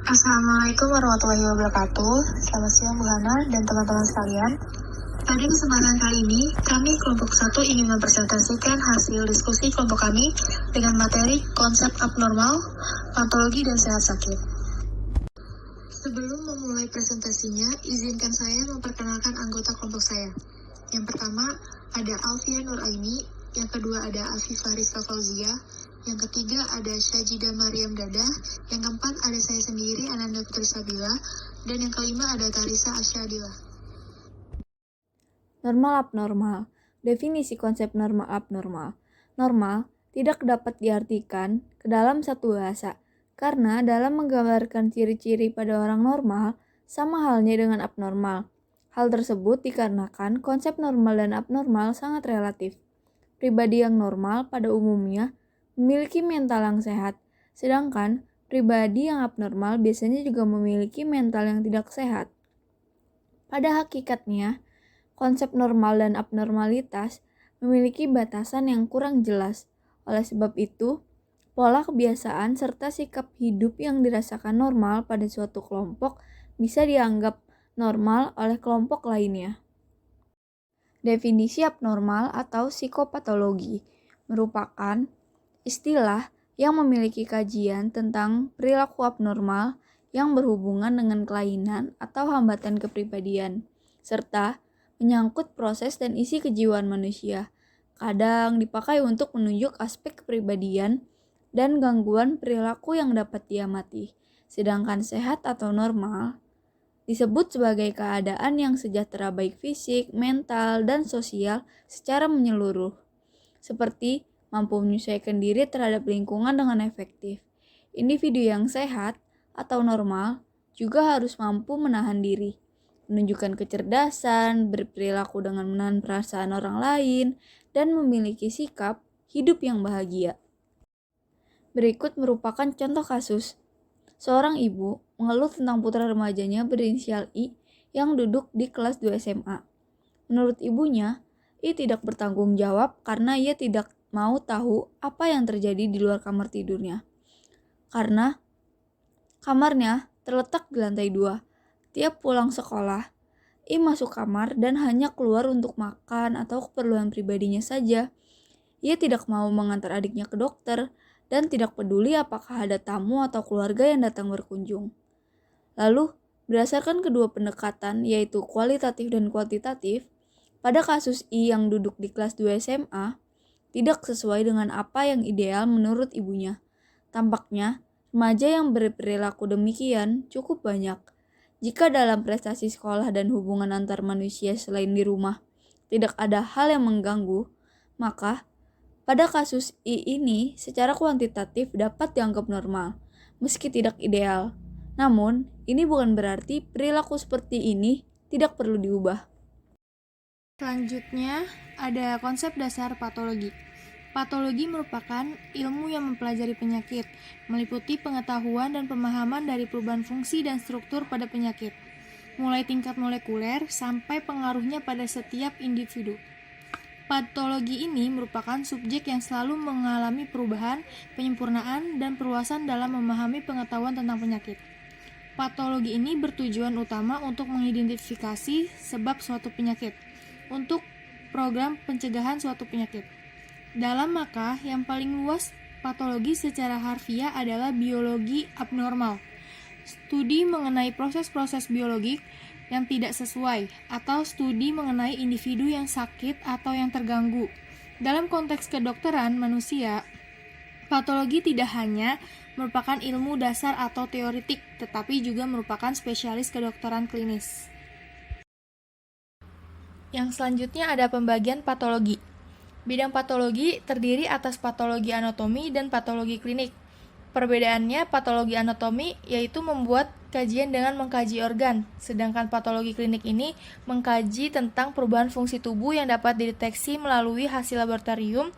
Assalamualaikum warahmatullahi wabarakatuh. Selamat siang Bu Hana dan teman-teman sekalian. Pada kesempatan kali ini, kami kelompok 1 ingin mempresentasikan hasil diskusi kelompok kami dengan materi konsep abnormal, patologi, dan sehat sakit. Sebelum memulai presentasinya, izinkan saya memperkenalkan anggota kelompok saya. Yang pertama ada Alfia Nuraini, yang kedua ada Afifah Rizka Fauzia, yang ketiga ada Syajida Mariam Dadah, yang keempat ada saya sendiri Ananda Putri Sabila, dan yang kelima ada Tarisa Asyadila. Normal abnormal. Definisi konsep normal abnormal. Normal tidak dapat diartikan ke dalam satu bahasa, karena dalam menggambarkan ciri-ciri pada orang normal, sama halnya dengan abnormal. Hal tersebut dikarenakan konsep normal dan abnormal sangat relatif. Pribadi yang normal pada umumnya memiliki mental yang sehat, sedangkan pribadi yang abnormal biasanya juga memiliki mental yang tidak sehat. Pada hakikatnya, konsep normal dan abnormalitas memiliki batasan yang kurang jelas. Oleh sebab itu, pola kebiasaan serta sikap hidup yang dirasakan normal pada suatu kelompok bisa dianggap normal oleh kelompok lainnya. Definisi abnormal atau psikopatologi merupakan istilah yang memiliki kajian tentang perilaku abnormal yang berhubungan dengan kelainan atau hambatan kepribadian, serta menyangkut proses dan isi kejiwaan manusia. Kadang dipakai untuk menunjuk aspek kepribadian dan gangguan perilaku yang dapat diamati. Sedangkan sehat atau normal disebut sebagai keadaan yang sejahtera baik fisik, mental, dan sosial secara menyeluruh, seperti mampu menyesuaikan diri terhadap lingkungan dengan efektif. Individu yang sehat atau normal juga harus mampu menahan diri, menunjukkan kecerdasan, berperilaku dengan menahan perasaan orang lain, dan memiliki sikap hidup yang bahagia. Berikut merupakan contoh kasus. Seorang ibu mengeluh tentang putra remajanya berinisial I yang duduk di kelas 2 SMA. Menurut ibunya, I tidak bertanggung jawab karena ia tidak mau tahu apa yang terjadi di luar kamar tidurnya. Karena kamarnya terletak di lantai 2. Tiap pulang sekolah, I masuk kamar dan hanya keluar untuk makan atau keperluan pribadinya saja. Ia tidak mau mengantar adiknya ke dokter dan tidak peduli apakah ada tamu atau keluarga yang datang berkunjung. Lalu, berdasarkan kedua pendekatan yaitu kualitatif dan kuantitatif, pada kasus I yang duduk di kelas 2 SMA, tidak sesuai dengan apa yang ideal menurut ibunya. Tampaknya, remaja yang berperilaku demikian cukup banyak. Jika dalam prestasi sekolah dan hubungan antar manusia selain di rumah tidak ada hal yang mengganggu, maka pada kasus I ini secara kuantitatif dapat dianggap normal, meski tidak ideal. Namun, ini bukan berarti perilaku seperti ini tidak perlu diubah. Selanjutnya, ada konsep dasar patologi. Patologi merupakan ilmu yang mempelajari penyakit, meliputi pengetahuan dan pemahaman dari perubahan fungsi dan struktur pada penyakit, mulai tingkat molekuler sampai pengaruhnya pada setiap individu. Patologi ini merupakan subjek yang selalu mengalami perubahan, penyempurnaan, dan perluasan dalam memahami pengetahuan tentang penyakit. Patologi ini bertujuan utama untuk mengidentifikasi sebab suatu penyakit, untuk program pencegahan suatu penyakit. Dalam maka yang paling luas patologi secara harfiah adalah biologi abnormal. Studi mengenai proses-proses biologik yang tidak sesuai atau studi mengenai individu yang sakit atau yang terganggu. Dalam konteks kedokteran manusia, patologi tidak hanya merupakan ilmu dasar atau teoretik, tetapi juga merupakan spesialis kedokteran klinis. Yang selanjutnya ada pembagian patologi. Bidang patologi terdiri atas patologi anatomi dan patologi klinik. Perbedaannya, patologi anatomi yaitu membuat kajian dengan mengkaji organ, sedangkan patologi klinik ini mengkaji tentang perubahan fungsi tubuh yang dapat dideteksi melalui hasil laboratorium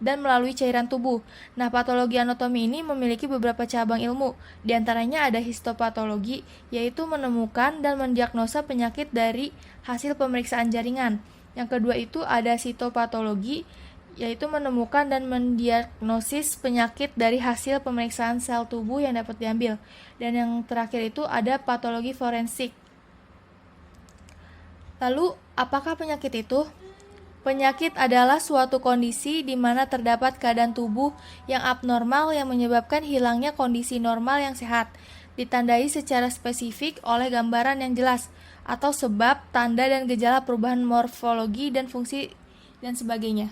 dan melalui cairan tubuh. Nah, patologi anatomi ini memiliki beberapa cabang ilmu. Di antaranya ada histopatologi, yaitu menemukan dan mendiagnosa penyakit dari hasil pemeriksaan jaringan. Yang kedua itu ada sitopatologi, yaitu menemukan dan mendiagnosis penyakit dari hasil pemeriksaan sel tubuh yang dapat diambil. Dan yang terakhir itu ada patologi forensik. Lalu, apakah penyakit itu? Penyakit adalah suatu kondisi di mana terdapat keadaan tubuh yang abnormal yang menyebabkan hilangnya kondisi normal yang sehat, ditandai secara spesifik oleh gambaran yang jelas, atau sebab, tanda, dan gejala perubahan morfologi dan fungsi, dan sebagainya.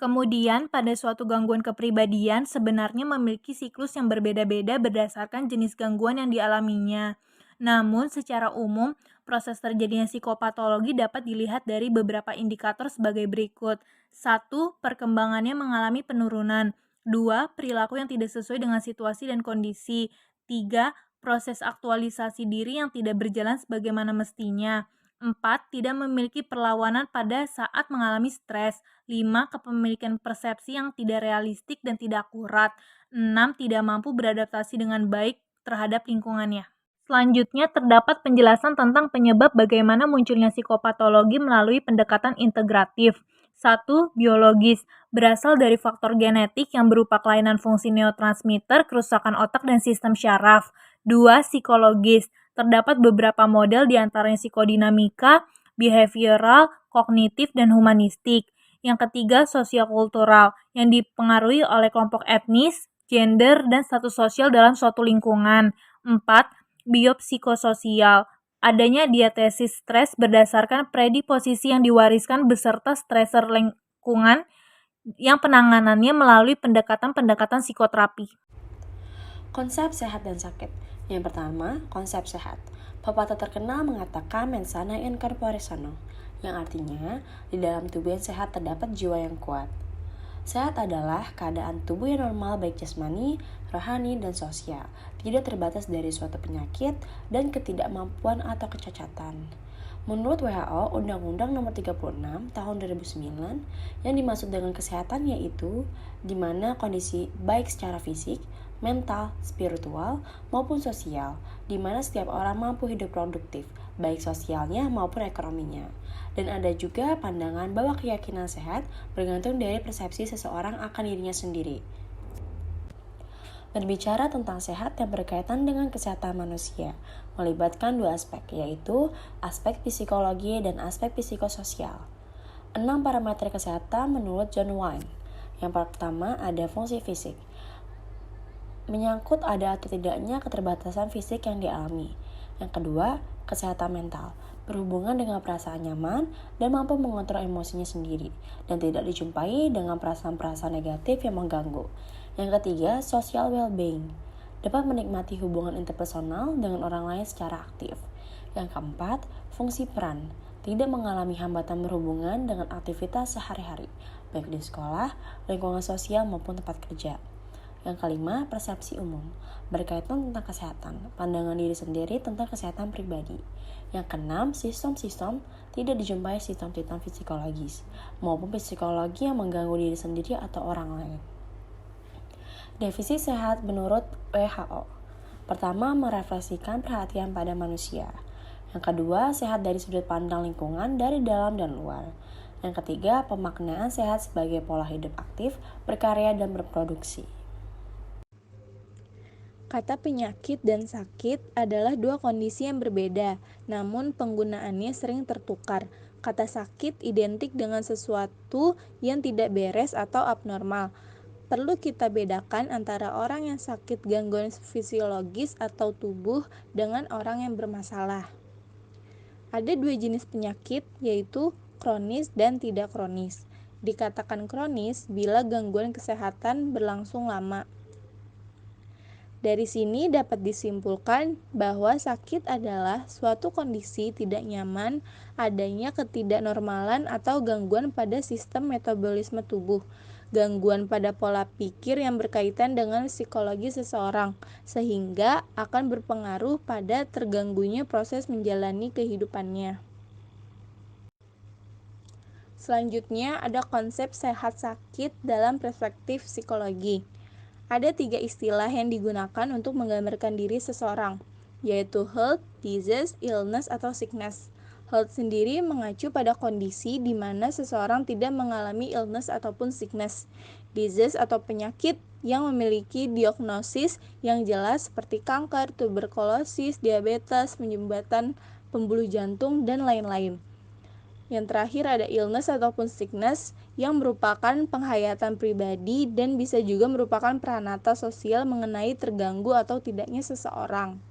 Kemudian, pada suatu gangguan kepribadian sebenarnya memiliki siklus yang berbeda-beda berdasarkan jenis gangguan yang dialaminya. Namun, secara umum, proses terjadinya psikopatologi dapat dilihat dari beberapa indikator sebagai berikut. 1. Perkembangannya mengalami penurunan. 2. Perilaku yang tidak sesuai dengan situasi dan kondisi. 3. Proses aktualisasi diri yang tidak berjalan sebagaimana mestinya. 4. Tidak memiliki perlawanan pada saat mengalami stres. 5. Kepemilikan persepsi yang tidak realistik dan tidak akurat. 6. Tidak mampu beradaptasi dengan baik terhadap lingkungannya. Selanjutnya, terdapat penjelasan tentang penyebab bagaimana munculnya psikopatologi melalui pendekatan integratif. 1. Biologis, berasal dari faktor genetik yang berupa kelainan fungsi neurotransmitter, kerusakan otak, dan sistem syaraf. 2. Psikologis, terdapat beberapa model diantaranya psikodinamika, behavioral, kognitif, dan humanistik. Yang ketiga, sosiokultural, yang dipengaruhi oleh kelompok etnis, gender, dan status sosial dalam suatu lingkungan. 4. Biopsikososial, adanya diatesis stres berdasarkan predisposisi yang diwariskan beserta stresor lingkungan yang penanganannya melalui pendekatan-pendekatan psikoterapi. Konsep sehat dan sakit. Yang pertama, konsep sehat. Pepatah terkenal mengatakan mens sana in corpore sano, yang artinya di dalam tubuh yang sehat terdapat jiwa yang kuat. Sehat adalah keadaan tubuh yang normal baik jasmani, rohani, dan sosial, tidak terbatas dari suatu penyakit dan ketidakmampuan atau kecacatan. Menurut WHO, Undang-Undang Nomor 36 Tahun 2009, yang dimaksud dengan kesehatan yaitu di mana kondisi baik secara fisik, mental, spiritual, maupun sosial, di mana setiap orang mampu hidup produktif, baik sosialnya maupun ekonominya. Dan ada juga pandangan bahwa keyakinan sehat bergantung dari persepsi seseorang akan dirinya sendiri. Berbicara tentang sehat yang berkaitan dengan kesehatan manusia, melibatkan dua aspek, yaitu aspek psikologi dan aspek psikososial. 6 parameter kesehatan menurut John Wayne. Yang pertama ada fungsi fisik, menyangkut ada atau tidaknya keterbatasan fisik yang dialami. Yang kedua, kesehatan mental, berhubungan dengan perasaan nyaman dan mampu mengontrol emosinya sendiri, dan tidak dijumpai dengan perasaan-perasaan negatif yang mengganggu. Yang ketiga, social well-being, dapat menikmati hubungan interpersonal dengan orang lain secara aktif. Yang keempat, fungsi peran, tidak mengalami hambatan berhubungan dengan aktivitas sehari-hari, baik di sekolah, lingkungan sosial maupun tempat kerja. Yang kelima, persepsi umum, berkaitan tentang kesehatan, pandangan diri sendiri tentang kesehatan pribadi. Yang keenam, sistem-sistem, tidak dijumpai sistem-sistem psikologis, maupun psikologi yang mengganggu diri sendiri atau orang lain. Definisi sehat menurut WHO. Pertama, merefleksikan perhatian pada manusia. Yang kedua, sehat dari sudut pandang lingkungan dari dalam dan luar. Yang ketiga, pemaknaan sehat sebagai pola hidup aktif, berkarya, dan berproduksi. Kata penyakit dan sakit adalah dua kondisi yang berbeda, namun penggunaannya sering tertukar. Kata sakit identik dengan sesuatu yang tidak beres atau abnormal. Perlu kita bedakan antara orang yang sakit gangguan fisiologis atau tubuh dengan orang yang bermasalah. Ada dua jenis penyakit, yaitu kronis dan tidak kronis. Dikatakan kronis bila gangguan kesehatan berlangsung lama. Dari sini dapat disimpulkan bahwa sakit adalah suatu kondisi tidak nyaman, adanya ketidaknormalan atau gangguan pada sistem metabolisme tubuh, gangguan pada pola pikir yang berkaitan dengan psikologi seseorang, sehingga akan berpengaruh pada terganggunya proses menjalani kehidupannya. Selanjutnya ada konsep sehat sakit dalam perspektif psikologi. Ada 3 istilah yang digunakan untuk menggambarkan diri seseorang, yaitu health, disease, illness, atau sickness. Health sendiri mengacu pada kondisi di mana seseorang tidak mengalami illness ataupun sickness, disease atau penyakit yang memiliki diagnosis yang jelas seperti kanker, tuberkulosis, diabetes, penyumbatan pembuluh jantung, dan lain-lain. Yang terakhir ada illness ataupun sickness yang merupakan penghayatan pribadi dan bisa juga merupakan peranata sosial mengenai terganggu atau tidaknya seseorang.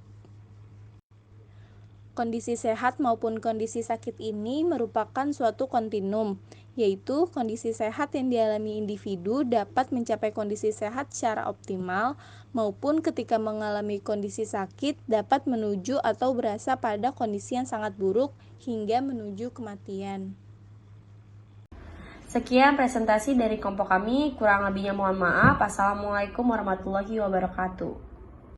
Kondisi sehat maupun kondisi sakit ini merupakan suatu kontinum, yaitu kondisi sehat yang dialami individu dapat mencapai kondisi sehat secara optimal, maupun ketika mengalami kondisi sakit dapat menuju atau berasa pada kondisi yang sangat buruk hingga menuju kematian. Sekian presentasi dari kelompok kami, kurang lebihnya mohon maaf. Assalamualaikum warahmatullahi wabarakatuh.